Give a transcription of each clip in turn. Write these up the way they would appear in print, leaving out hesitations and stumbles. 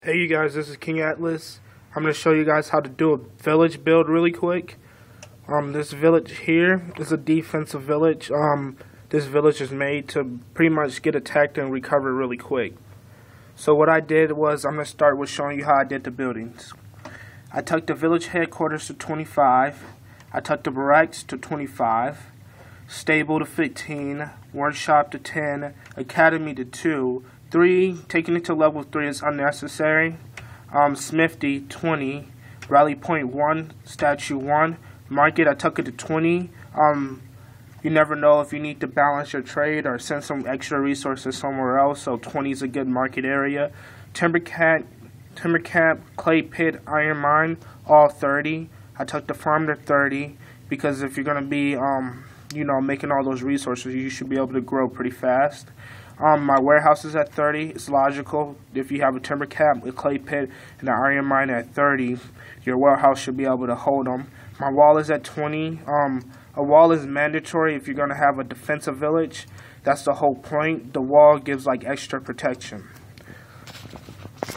Hey you guys, this is King Atlas. I'm going to show you guys how to do a village build really quick. This village here is a defensive village. This village is made to pretty much get attacked and recover really quick. So what I did was, I'm going to start with showing you how I did the buildings. I took the village headquarters to 25. I took the barracks to 25. Stable to 15. Workshop to 10. Academy to 2. 3, taking it to level 3 is unnecessary. Smithy 20, Rally Point 1, Statue 1. Market, I took it to 20. You never know if you need to balance your trade or send some extra resources somewhere else, so 20 is a good market area. Timber Camp, Clay Pit, Iron Mine, all 30. I took the farm to 30 because if you're going to be making all those resources, you should be able to grow pretty fast. My warehouse is at 30. It's logical. If you have a timber camp, a clay pit, and an iron mine at 30, your warehouse should be able to hold them. My wall is at 20. A wall is mandatory if you're going to have a defensive village. That's the whole point. The wall gives like extra protection.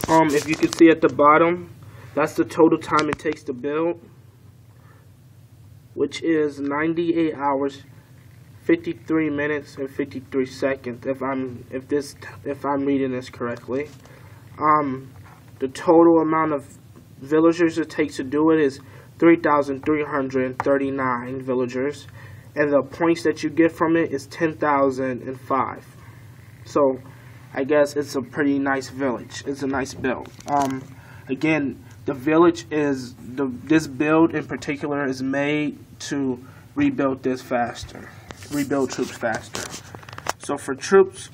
If you can see at the bottom, that's the total time it takes to build, which is 98 hours. 53 minutes and 53 seconds if I'm reading this correctly. The total amount of villagers it takes to do it is 3,339 villagers, and the points that you get from it is 10,005. So I guess it's a pretty nice village. It's a nice build. Again, the village is this build in particular is made to rebuild troops faster. So for troops,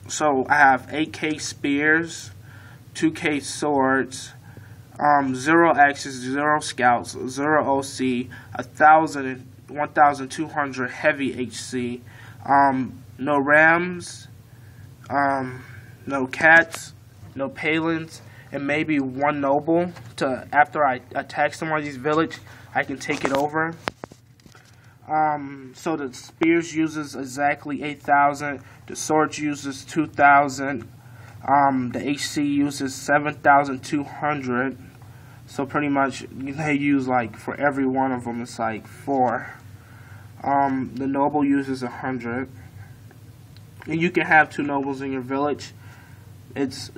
so I have 8K spears, 2K swords, 0 axes, 0 scouts, 0 OC, 1,200 heavy HC, no rams, no cats, no palins, and maybe 1 noble to, after I attack somebody's village, I can take it over. So the spears uses exactly 8,000, the swords uses 2,000, the HC uses 7,200, so pretty much they use like, for every one of them it's like 4. The noble uses 100, and you can have 2 nobles in your village. It's,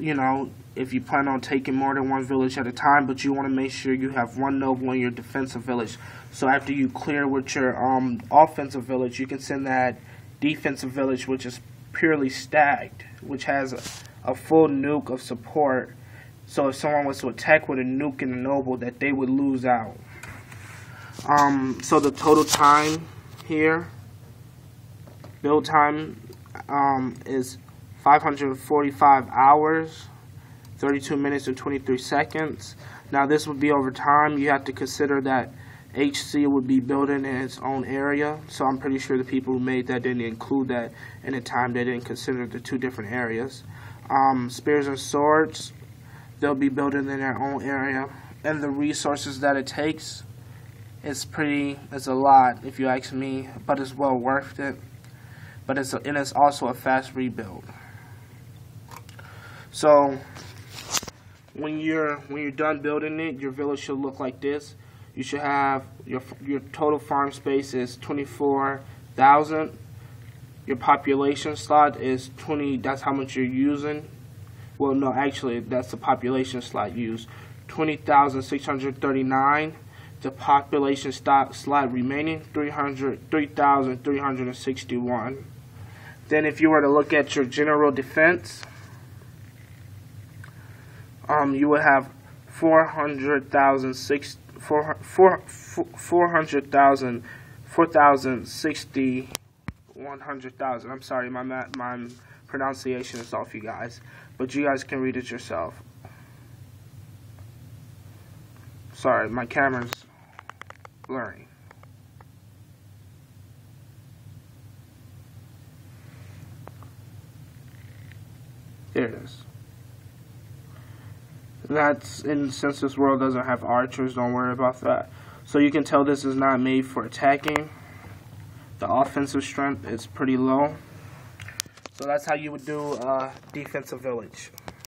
if you plan on taking more than 1 village at a time, but you want to make sure you have 1 noble in your defensive village. So after you clear with your offensive village, you can send that defensive village, which is purely stacked, which has a full nuke of support. So if someone was to attack with a nuke and a noble, that they would lose out. So the total time here, build time, is 545 hours, 32 minutes and 23 seconds. Now this would be over time. You have to consider that HC would be building in its own area, so I'm pretty sure the people who made that didn't include that in the time. They didn't consider the 2 different areas. Spears and swords, they'll be building in their own area, and the resources that it takes is a lot if you ask me, but it's well worth it. But it's also a fast rebuild. So when you're done building it, your village should look like this. You should have your total farm space is 24,000. Your population slot is 20. That's how much you're using. Well, no, actually, that's the population slot used. 20,639. The population slot remaining 3,361. Then, if you were to look at your general defense, you would have 4,060, 100,000. I'm sorry, my pronunciation is off, you guys, but you guys can read it yourself. Sorry, my camera's blurry. There it is. Since this world doesn't have archers, don't worry about that. So you can tell this is not made for attacking. The offensive strength is pretty low. So that's how you would do defensive village.